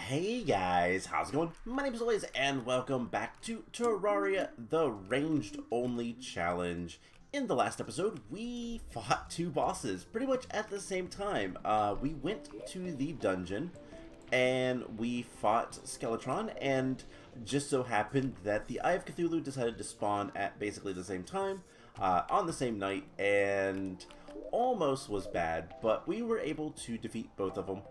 Hey guys, how's it going? My name is Liz and welcome back to Terraria, the ranged only challenge. In the last episode, we fought two bosses pretty much at the same time. We went to the dungeon and we fought Skeletron, and just so happened that the Eye of Cthulhu decided to spawn at basically the same time, on the same night, and almost was bad, but we were able to defeat both of them.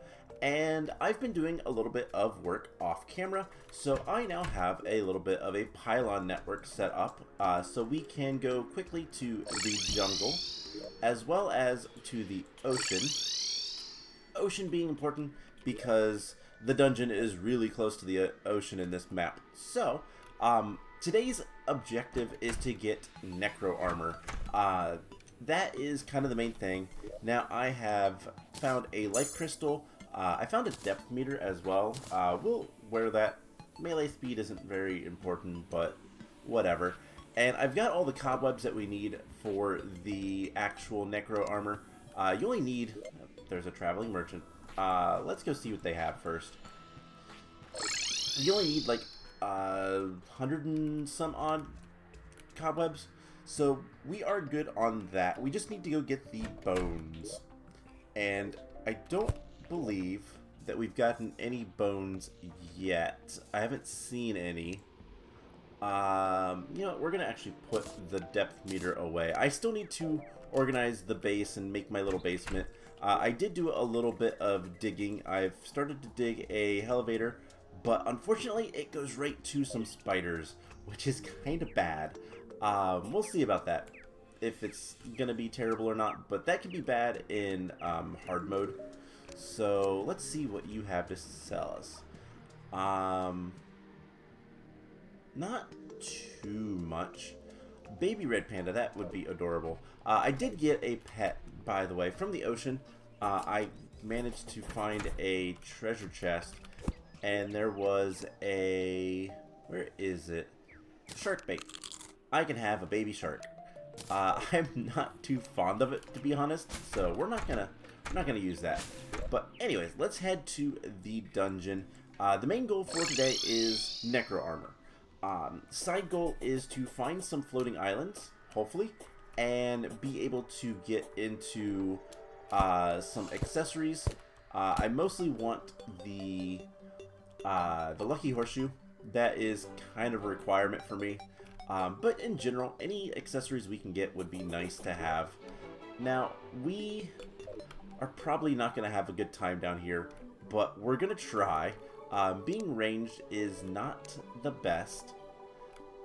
And I've been doing a little bit of work off camera, so I now have a little bit of a pylon network set up, so we can go quickly to the jungle, as well as to the ocean. Ocean being important because the dungeon is really close to the ocean in this map. So, today's objective is to get Necro Armor. That is kind of the main thing. Now, I have found a life crystal. I found a depth meter as well. We'll wear that. Melee speed isn't very important, but whatever. And I've got all the cobwebs that we need for the actual Necro Armor. You only need... There's a traveling merchant. Let's go see what they have first. You only need like 100 and some odd cobwebs. So we are good on that. We just need to go get the bones. And I don't believe that we've gotten any bones yet. I haven't seen any. You know, we're gonna actually put the depth meter away. I still need to organize the base and make my little basement. I did do a little bit of digging. I've started to dig a elevator, but unfortunately it goes right to some spiders, which is kind of bad. We'll see about that, if it's gonna be terrible or not, but that can be bad in hard mode. So let's see what you have to sell us. Not too much. Baby red panda, that would be adorable. I did get a pet, by the way, from the ocean. I managed to find a treasure chest, and there was a... where is it? Shark bait. I can have a baby shark. I'm not too fond of it, to be honest, so we're not gonna use that. But anyways, let's head to the dungeon. The main goal for today is Necro Armor. Side goal is to find some floating islands, hopefully, and be able to get into some accessories. I mostly want the Lucky Horseshoe. That is kind of a requirement for me. But in general, any accessories we can get would be nice to have. Now, we are probably not going to have a good time down here, but we're going to try. Being ranged is not the best,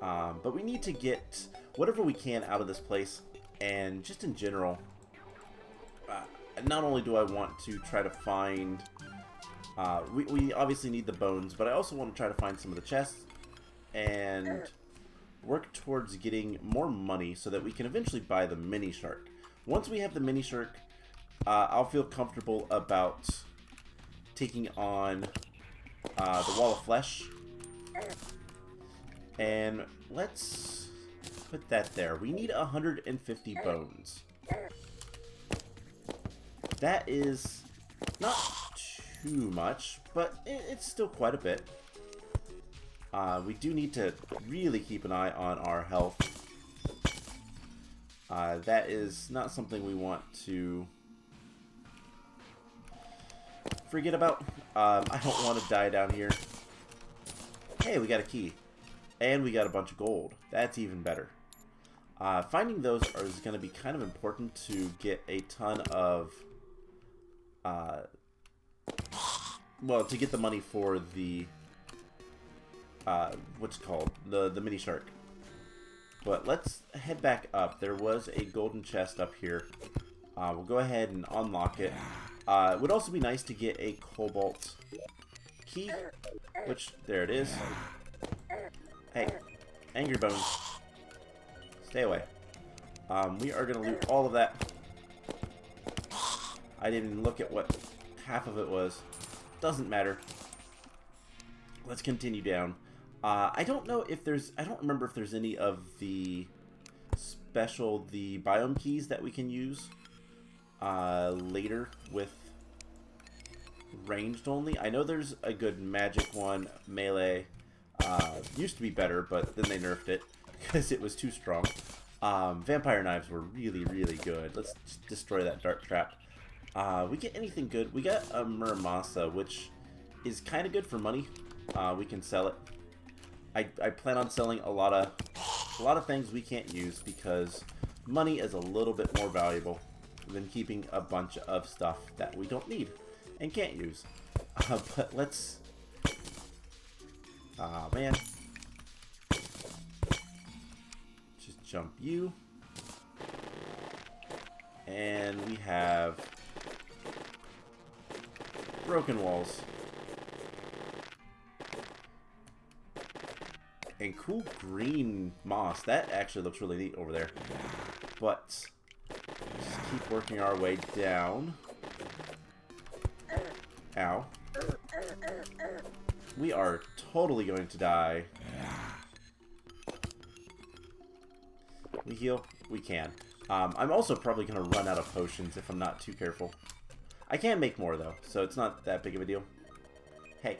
but we need to get whatever we can out of this place. And just in general, not only do I want to try to find... we obviously need the bones, but I also want to try to find some of the chests and work towards getting more money so that we can eventually buy the mini shark. Once we have the mini shark, I'll feel comfortable about taking on the wall of flesh. And let's put that there. We need 150 bones. That is not too much, but it's still quite a bit. We do need to really keep an eye on our health. That is not something we want to forget about. I don't want to die down here. Hey, we got a key. And we got a bunch of gold. That's even better. Finding those is going to be kind of important to get a ton of... well, to get the money for the... what's it called? The mini shark. But let's head back up. There was a golden chest up here. We'll go ahead and unlock it. It would also be nice to get a cobalt key, which, there it is. Hey, angry bones. Stay away. We are going to loot all of that. I didn't even look at what half of it was. Doesn't matter. Let's continue down. I don't know if there's... I don't remember if there's any of the the biome keys that we can use later with ranged only. I know there's a good magic one, melee. Used to be better, but then they nerfed it because it was too strong. Vampire knives were really, really good. Let's just destroy that dart trap. We get anything good. We got a Muramasa, which is kind of good for money. We can sell it. I plan on selling a lot of things we can't use because money is a little bit more valuable than keeping a bunch of stuff that we don't need and can't use. But let's... Ah, man. Just jump you. And we have broken walls. And cool green moss. That actually looks really neat over there. But just keep working our way down. Ow. We are totally going to die. We heal? We can. I'm also probably going to run out of potions if I'm not too careful. I can make more though, so it's not that big of a deal. Hey.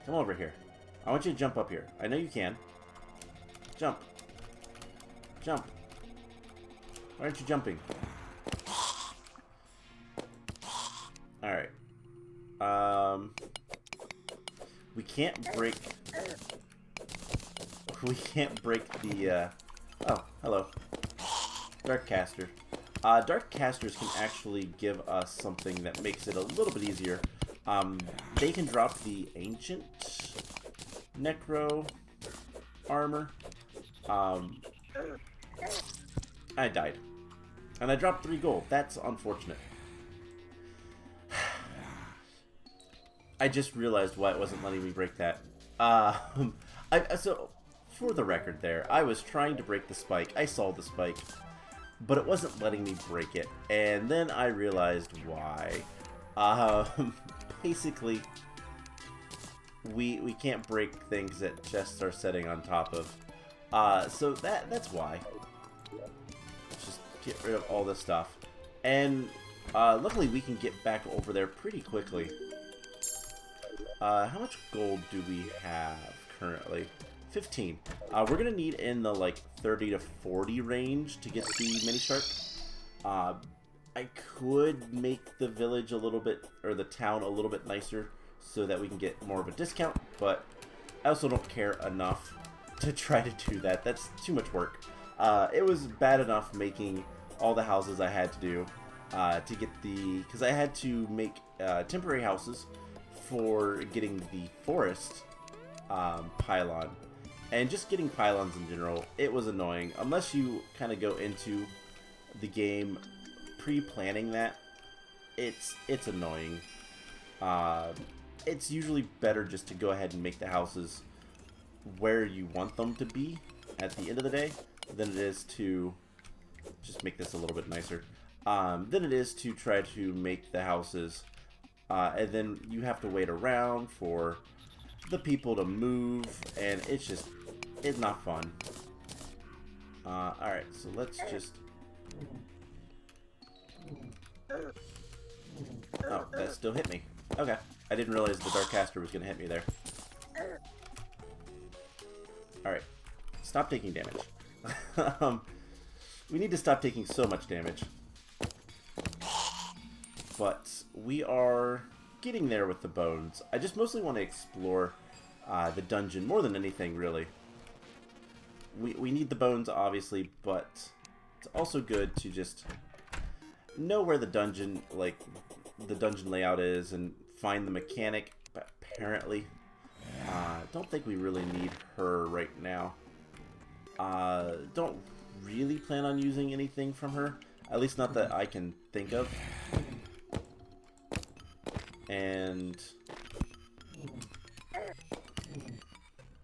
Come over here. I want you to jump up here. I know you can. Jump. Jump. Why aren't you jumping? Alright. We can't break... We can't break the, Oh, hello. Dark Caster. Dark Casters can actually give us something that makes it a little bit easier. They can drop the Ancient Necro Armor. I died. And I dropped 3 gold. That's unfortunate. I just realized why it wasn't letting me break that. So, for the record there, I was trying to break the spike. I saw the spike, but it wasn't letting me break it. And then I realized why. Basically, we can't break things that chests are setting on top of. So that's why. Just get rid of all this stuff. And luckily we can get back over there pretty quickly. How much gold do we have currently? 15. We're going to need in the like 30 to 40 range to get the mini shark. I could make the village a little bit, or the town a little bit nicer so that we can get more of a discount, but I also don't care enough to try to do that. That's too much work. It was bad enough making all the houses I had to do to get the... because I had to make temporary houses for getting the forest pylon. And just getting pylons in general, it was annoying. Unless you kind of go into the game pre-planning that, it's annoying. It's usually better just to go ahead and make the houses where you want them to be at the end of the day than it is to just make this a little bit nicer. Than it is to try to make the houses and then you have to wait around for the people to move, and it's not fun. Alright, so let's just... Oh, that still hit me. Okay. I didn't realize the Dark Caster was going to hit me there. Alright. Stop taking damage. We need to stop taking so much damage. But we are getting there with the bones. I just mostly want to explore the dungeon more than anything, really. We need the bones, obviously, but it's also good to just know where the dungeon, like, the dungeon layout is and find the mechanic, but apparently don't think we really need her right now. Don't really plan on using anything from her, at least not that I can think of. And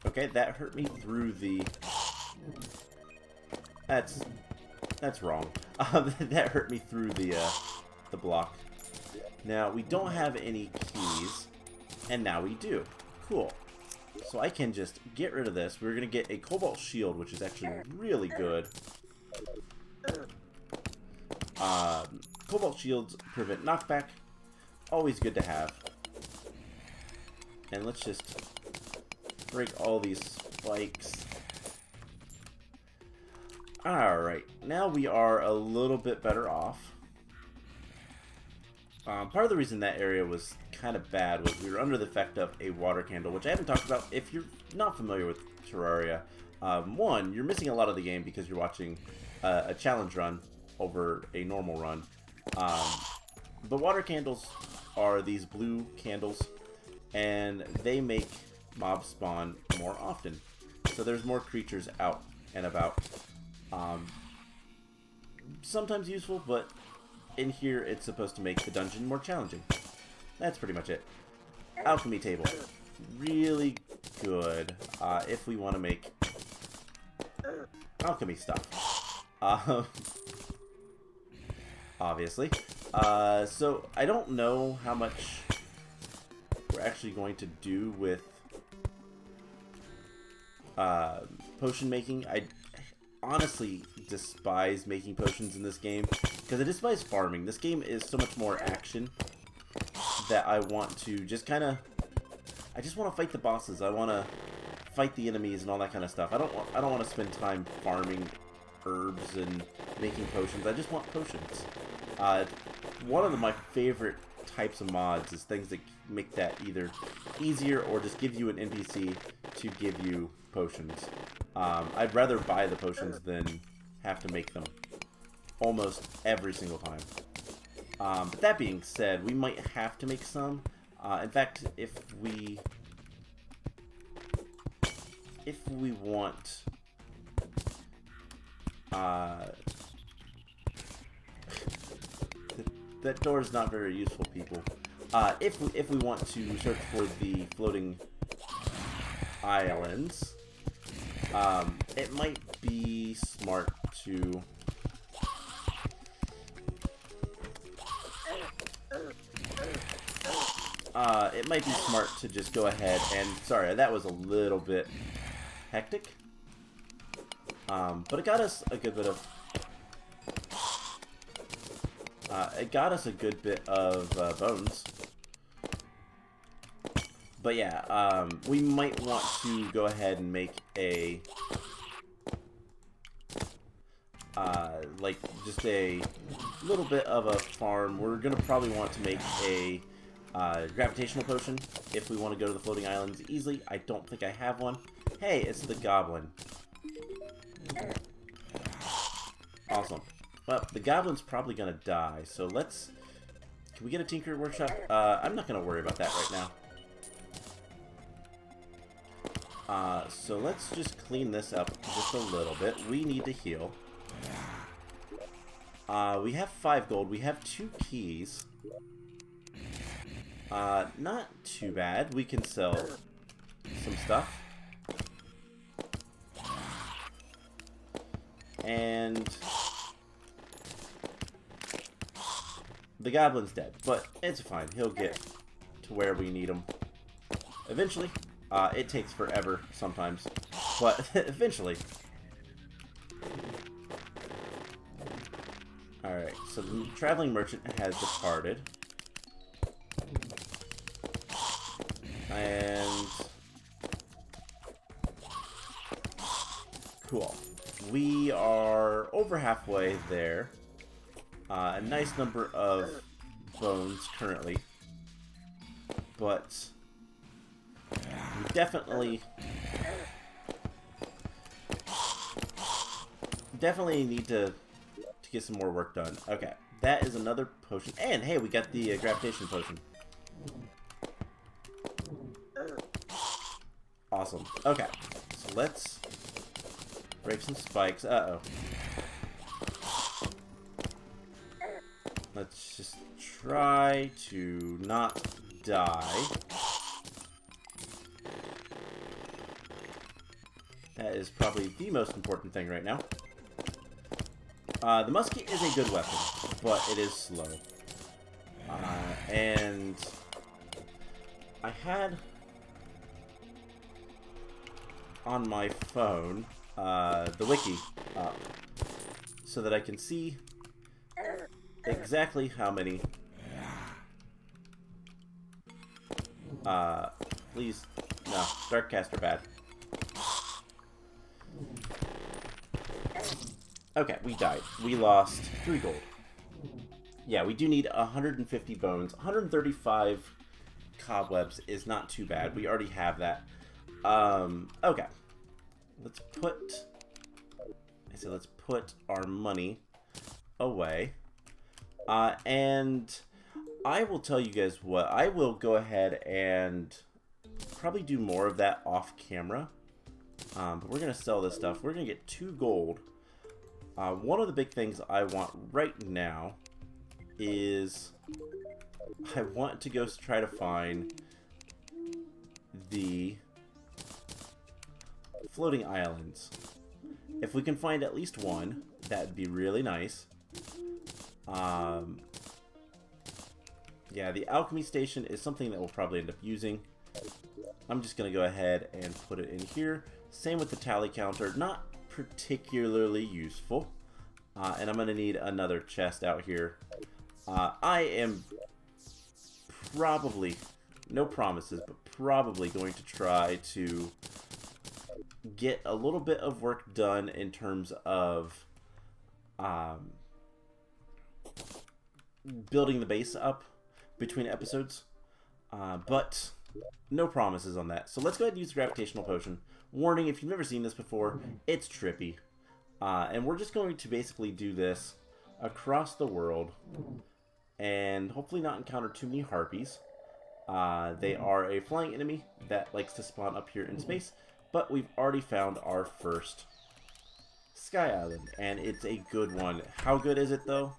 okay, that hurt me through the... That's wrong. That hurt me through the block. Now, we don't have any keys, and now we do. Cool. So I can just get rid of this. We're going to get a cobalt shield, which is actually really good. Cobalt shields prevent knockback. always good to have. And let's just break all these spikes. Alright, now we are a little bit better off. Part of the reason that area was kind of bad was we were under the effect of a water candle, which I haven't talked about. If you're not familiar with Terraria, one, you're missing a lot of the game because you're watching a challenge run over a normal run. The water candles are these blue candles, and they make mobs spawn more often. So there's more creatures out and about. Sometimes useful, but in here it's supposed to make the dungeon more challenging. That's pretty much it. Alchemy table. Really good if we want to make alchemy stuff. Obviously. So I don't know how much we're actually going to do with potion making. I honestly despise making potions in this game because I despise farming. This game is so much more action that I want to just kind of... I just want to fight the bosses. I want to fight the enemies and all that kind of stuff. I don't want to spend time farming herbs and making potions. I just want potions. One of my favorite types of mods is things that make that either easier or just give you an NPC to give you potions. I'd rather buy the potions than have to make them almost every single time. But that being said, we might have to make some. In fact, if we want that door is not very useful, people. If we want to search for the floating islands, it might be smart to just go ahead and... Sorry, that was a little bit hectic. But it got us a good bit of... bones. But yeah, we might want to go ahead and make a... like, just a little bit of a farm. We're gonna probably want to make a gravitational potion if we want to go to the floating islands easily. I don't think I have one. Hey, it's the goblin. Awesome. Well, the goblin's probably gonna die, so let's... Can we get a Tinker Workshop? I'm not gonna worry about that right now. So let's just clean this up just a little bit. We need to heal. We have 5 gold. We have 2 keys. Not too bad. We can sell some stuff. And the goblin's dead, but it's fine. He'll get to where we need him eventually. It takes forever sometimes, but eventually. Alright, so the traveling merchant has departed. And... Cool. We are over halfway there. A nice number of bones currently. But... we definitely need to get some more work done. Okay, that is another potion. And hey, we got the gravitation potion. Awesome. Okay, so let's break some spikes. Uh-oh. Let's just try to not die. That is probably the most important thing right now. The musket is a good weapon, but it is slow. And I had on my phone the wiki up so that I can see exactly how many Please. No, Dark Cast are bad. Okay, we died. We lost 3 gold. Yeah, we do need 150 bones. 135 cobwebs is not too bad. We already have that. Okay. Let's put our money away. And I will tell you guys what. I will go ahead and probably do more of that off camera. But we're going to sell this stuff. We're going to get 2 gold. One of the big things I want right now is I want to go try to find the floating islands. If we can find at least one, that'd be really nice. Yeah, the alchemy station is something that we'll probably end up using. I'm just going to go ahead and put it in here. Same with the tally counter. Not particularly useful. And I'm going to need another chest out here. I am probably, no promises, but probably going to try to get a little bit of work done in terms of building the base up between episodes. But no promises on that. So let's go ahead and use the gravitational potion. Warning, if you've never seen this before, it's trippy. And we're just going to basically do this across the world and hopefully not encounter too many harpies. They are a flying enemy that likes to spawn up here in space, but we've already found our first sky island, and it's a good one. How good is it, though?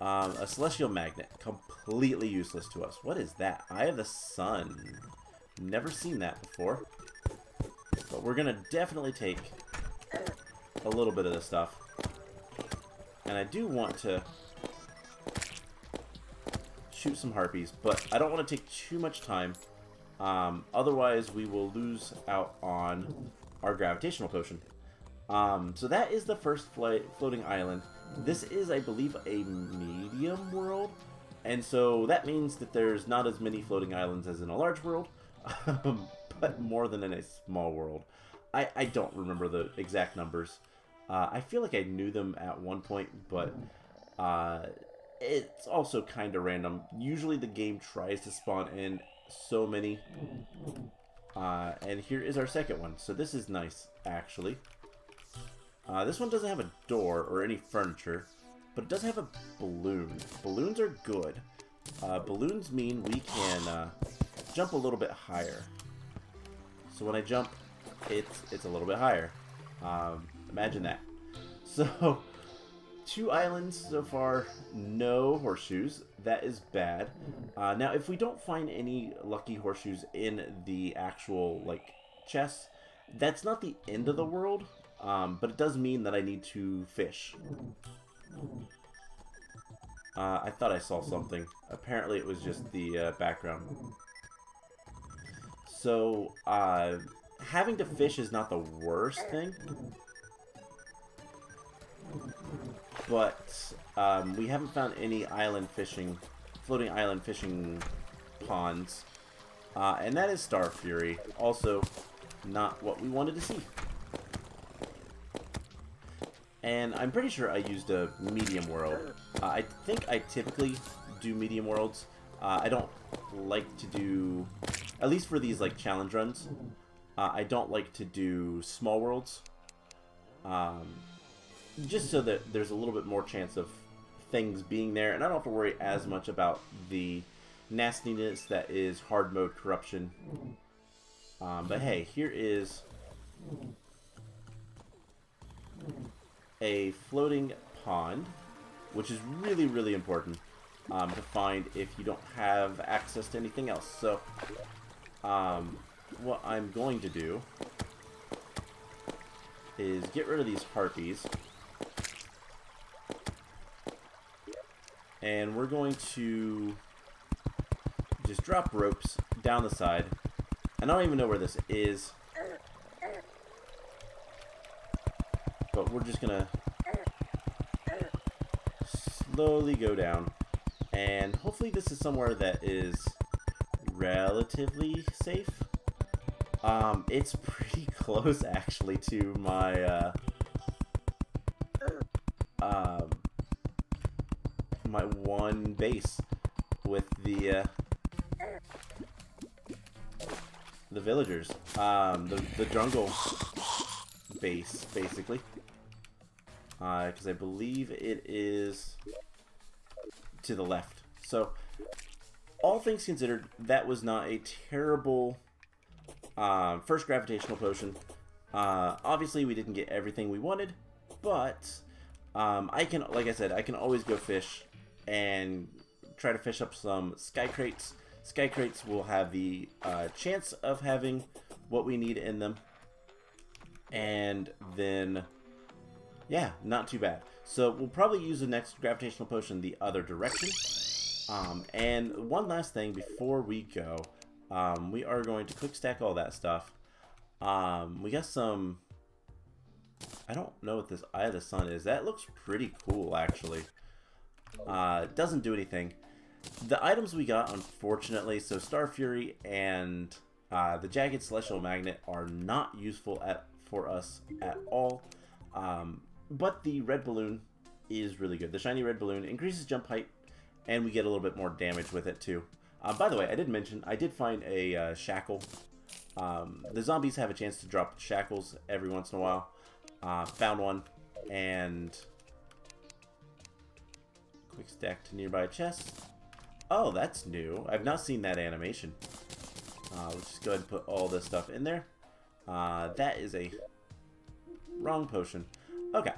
A celestial magnet, completely useless to us. What is that? Eye of the Sun. Never seen that before. But we're going to definitely take a little bit of this stuff. And I do want to shoot some harpies, but I don't want to take too much time. Otherwise, we will lose out on our gravitational potion. So that is the first floating island. This is, I believe, a medium world. And so that means that there's not as many floating islands as in a large world, but more than in a small world. I don't remember the exact numbers. I feel like I knew them at one point, but it's also kind of random. Usually the game tries to spawn in so many. And here is our second one. So this is nice, actually. This one doesn't have a door or any furniture, but it does have a balloon. Balloons are good. Balloons mean we can jump a little bit higher. So when I jump, it's a little bit higher. Imagine that. So, 2 islands so far, no horseshoes. That is bad. Now, if we don't find any lucky horseshoes in the actual, like, chests, that's not the end of the world, but it does mean that I need to fish. I thought I saw something. Apparently it was just the background. So, having to fish is not the worst thing. But we haven't found any floating island fishing ponds. And that is Star Fury. Also, not what we wanted to see. And I'm pretty sure I used a medium world. I think I typically do medium worlds. I don't like to do, at least for these like challenge runs, I don't like to do small worlds. Just so that there's a little bit more chance of things being there, and I don't have to worry as much about the nastiness that is hard mode corruption. But hey, here is a floating pond, which is really, really important to find if you don't have access to anything else. So, what I'm going to do is get rid of these harpies. And we're going to just drop ropes down the side. And I don't even know where this is. But we're just going to slowly go down. And hopefully this is somewhere that is relatively safe. It's pretty close actually to my my one base with the villagers, the jungle base basically, because I believe it is to the left. So all things considered, that was not a terrible first gravitational potion. Obviously we didn't get everything we wanted, but I can, like I said, I can always go fish and try to fish up some sky crates. Sky crates will have the chance of having what we need in them, and then yeah, not too bad. So we'll probably use the next gravitational potion the other direction. And one last thing before we go, we are going to quick stack all that stuff. We got some, I don't know what this Eye of the Sun is. That looks pretty cool actually. It doesn't do anything. The items we got, unfortunately, so Star Fury and the Jagged Celestial Magnet are not useful for us at all. But the red balloon is really good. The shiny red balloon increases jump height, and we get a little bit more damage with it too. By the way, I did mention, I did find a shackle. The zombies have a chance to drop shackles every once in a while. Found one, and quick stack to nearby chest. Oh, that's new. I've not seen that animation. Let's just go ahead and put all this stuff in there. That is a wrong potion. Okay,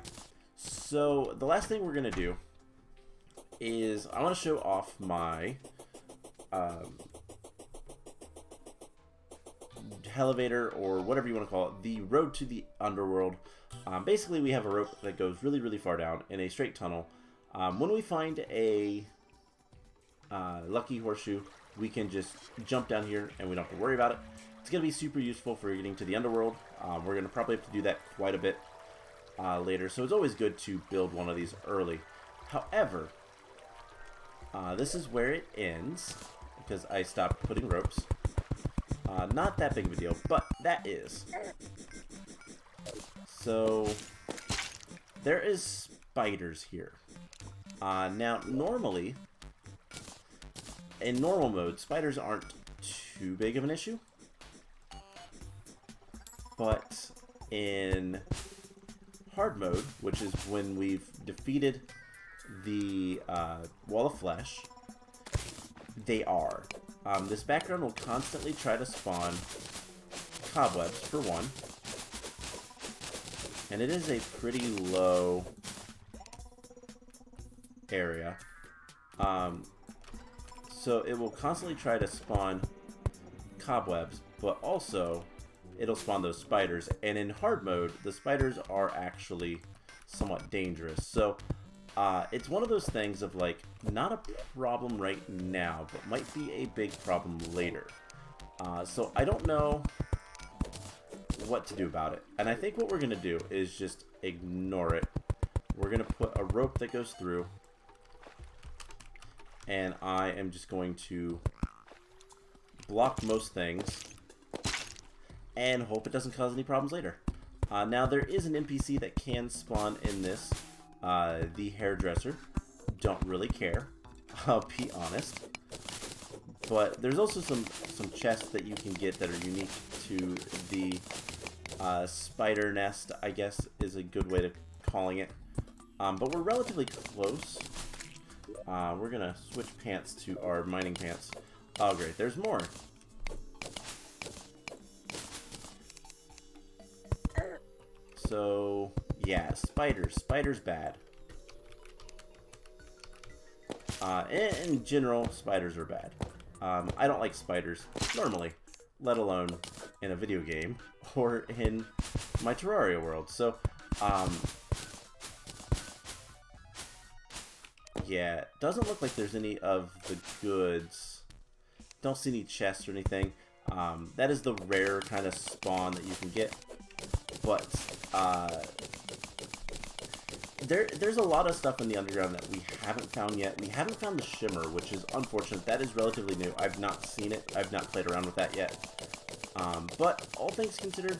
so the last thing we're going to do is I want to show off my elevator, or whatever you want to call it, the road to the underworld. Basically, we have a rope that goes really, really far down in a straight tunnel. When we find a Lucky Horseshoe, we can just jump down here and we don't have to worry about it. It's going to be super useful for getting to the underworld. We're going to probably have to do that quite a bit later, so it's always good to build one of these early. However, this is where it ends, because I stopped putting ropes. Not that big of a deal, but that is. So, there is spiders here. Now, normally, in normal mode, spiders aren't too big of an issue. But in hard mode, which is when we've defeated the wall of flesh, they are. This background will constantly try to spawn cobwebs, for one. And it is a pretty low area. So it will constantly try to spawn cobwebs, but also it'll spawn those spiders. And in hard mode, the spiders are actually somewhat dangerous. So it's one of those things of like, not a problem right now, but might be a big problem later. So I don't know what to do about it. And I think what we're going to do is just ignore it. We're going to put a rope that goes through. And I am just going to block most things and hope it doesn't cause any problems later. Now there is an NPC that can spawn in this, the hairdresser. Don't really care, I'll be honest. But there's also some chests that you can get that are unique to the spider nest, I guess is a good way of calling it. But we're relatively close. We're gonna switch pants to our mining pants. Oh great, there's more. So yeah, spiders bad. In general, spiders are bad. I don't like spiders normally, let alone in a video game or in my Terraria world. So yeah, it doesn't look like there's any of the goods. Don't see any chests or anything. That is the rare kind of spawn that you can get. But there's a lot of stuff in the underground that we haven't found yet. We haven't found the shimmer, which is unfortunate. That is relatively new. I've not seen it. I've not played around with that yet. But all things considered,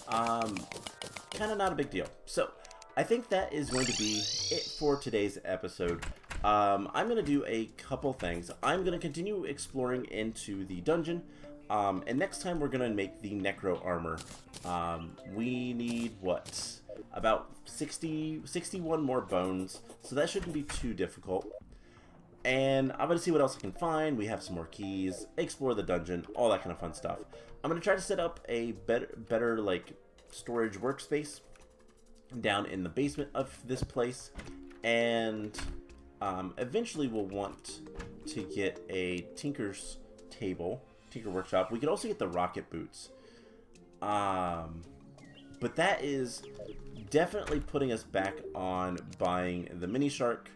kind of not a big deal. So I think that is going to be it for today's episode. I'm going to do a couple things. I'm going to continue exploring into the dungeon. And next time we're going to make the Necro Armor. We need, what, about 61 more bones. So that shouldn't be too difficult. And I'm going to see what else I can find. We have some more keys, explore the dungeon, all that kind of fun stuff. I'm going to try to set up a better like, storage workspace down in the basement of this place. And eventually we'll want to get a tinker's table. Tinker Workshop. We could also get the rocket boots. But that is definitely putting us back on buying the mini shark,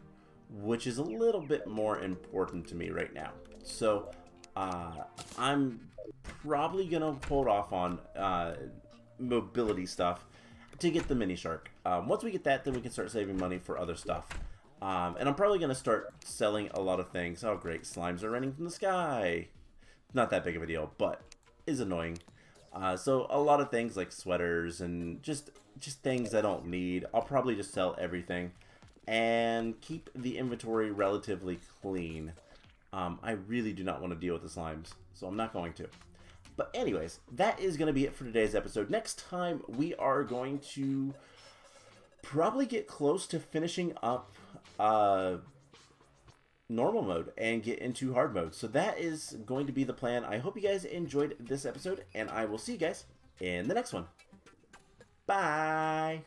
which is a little bit more important to me right now. So I'm probably gonna hold off on mobility stuff to get the mini shark. Once we get that, then we can start saving money for other stuff. And I'm probably gonna start selling a lot of things. Oh great, slimes are raining from the sky. Not that big of a deal, but is annoying. So a lot of things like sweaters and just things I don't need. I'll probably just sell everything and keep the inventory relatively clean. I really do not want to deal with the slimes, so I'm not going to. But anyways, that is going to be it for today's episode. Next time, we are going to probably get close to finishing up normal mode and get into hard mode. So that is going to be the plan. I hope you guys enjoyed this episode, and I will see you guys in the next one. Bye!